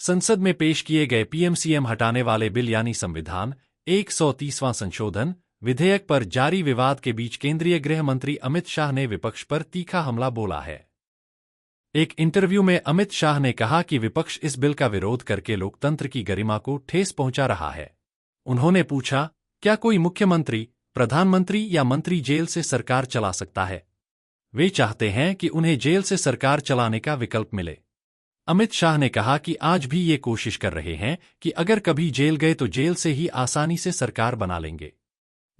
संसद में पेश किए गए पीएम-सीएम हटाने वाले बिल यानी संविधान 130वां संशोधन विधेयक पर जारी विवाद के बीच केंद्रीय गृह मंत्री अमित शाह ने विपक्ष पर तीखा हमला बोला है। एक इंटरव्यू में अमित शाह ने कहा कि विपक्ष इस बिल का विरोध करके लोकतंत्र की गरिमा को ठेस पहुंचा रहा है। उन्होंने पूछा, क्या कोई मुख्यमंत्री, प्रधानमंत्री या मंत्री जेल से सरकार चला सकता है? वे चाहते हैं कि उन्हें जेल से सरकार चलाने का विकल्प मिले। अमित शाह ने कहा कि आज भी ये कोशिश कर रहे हैं कि अगर कभी जेल गए तो जेल से ही आसानी से सरकार बना लेंगे।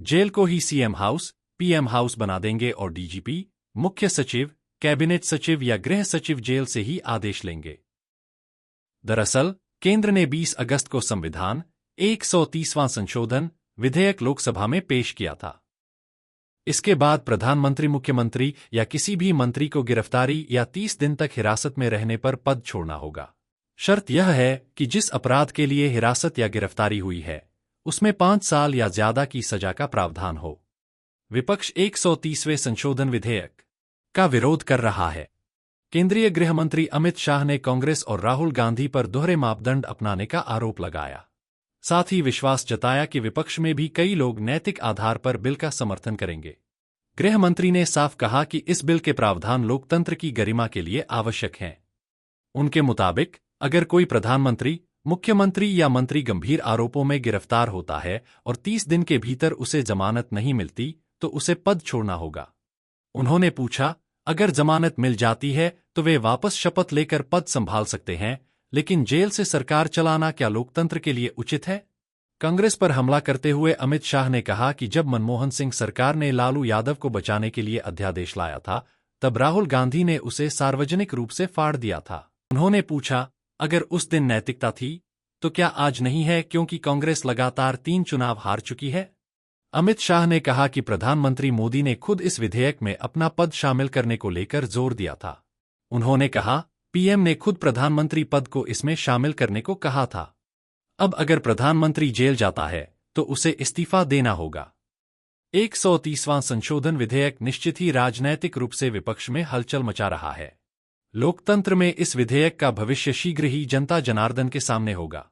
जेल को ही सीएम हाउस, पीएम हाउस बना देंगे और डीजीपी, मुख्य सचिव, कैबिनेट सचिव या गृह सचिव जेल से ही आदेश लेंगे। दरअसल, केंद्र ने 20 अगस्त को संविधान 130वां संशोधन विधेयक लोकसभा में पेश किया था। इसके बाद प्रधानमंत्री, मुख्यमंत्री या किसी भी मंत्री को गिरफ्तारी या 30 दिन तक हिरासत में रहने पर पद छोड़ना होगा। शर्त यह है कि जिस अपराध के लिए हिरासत या गिरफ्तारी हुई है, उसमें 5 साल या ज्यादा की सजा का प्रावधान हो। विपक्ष 130वें संशोधन विधेयक का विरोध कर रहा है। केंद्रीय गृह मंत्री अमित शाह ने कांग्रेस और राहुल गांधी पर दोहरे मापदंड अपनाने का आरोप लगाया। साथ ही विश्वास जताया कि विपक्ष में भी कई लोग नैतिक आधार पर बिल का समर्थन करेंगे। गृह मंत्री ने साफ कहा कि इस बिल के प्रावधान लोकतंत्र की गरिमा के लिए आवश्यक हैं। उनके मुताबिक, अगर कोई प्रधानमंत्री, मुख्यमंत्री या मंत्री गंभीर आरोपों में गिरफ्तार होता है और 30 दिन के भीतर उसे जमानत नहीं मिलती, तो उसे पद छोड़ना होगा। उन्होंने पूछा, अगर जमानत मिल जाती है तो वे वापस शपथ लेकर पद संभाल सकते हैं, लेकिन जेल से सरकार चलाना क्या लोकतंत्र के लिए उचित है? कांग्रेस पर हमला करते हुए अमित शाह ने कहा कि जब मनमोहन सिंह सरकार ने लालू यादव को बचाने के लिए अध्यादेश लाया था, तब राहुल गांधी ने उसे सार्वजनिक रूप से फाड़ दिया था। उन्होंने पूछा, अगर उस दिन नैतिकता थी, तो क्या आज नहीं है क्योंकि कांग्रेस लगातार 3 चुनाव हार चुकी है? अमित शाह ने कहा कि प्रधानमंत्री मोदी ने खुद इस विधेयक में अपना पद शामिल करने को लेकर जोर दिया था। उन्होंने कहा, पीएम ने खुद प्रधानमंत्री पद को इसमें शामिल करने को कहा था। अब अगर प्रधानमंत्री जेल जाता है तो उसे इस्तीफा देना होगा। 130वां संशोधन विधेयक निश्चित ही राजनैतिक रूप से विपक्ष में हलचल मचा रहा है। लोकतंत्र में इस विधेयक का भविष्य शीघ्र ही जनता जनार्दन के सामने होगा।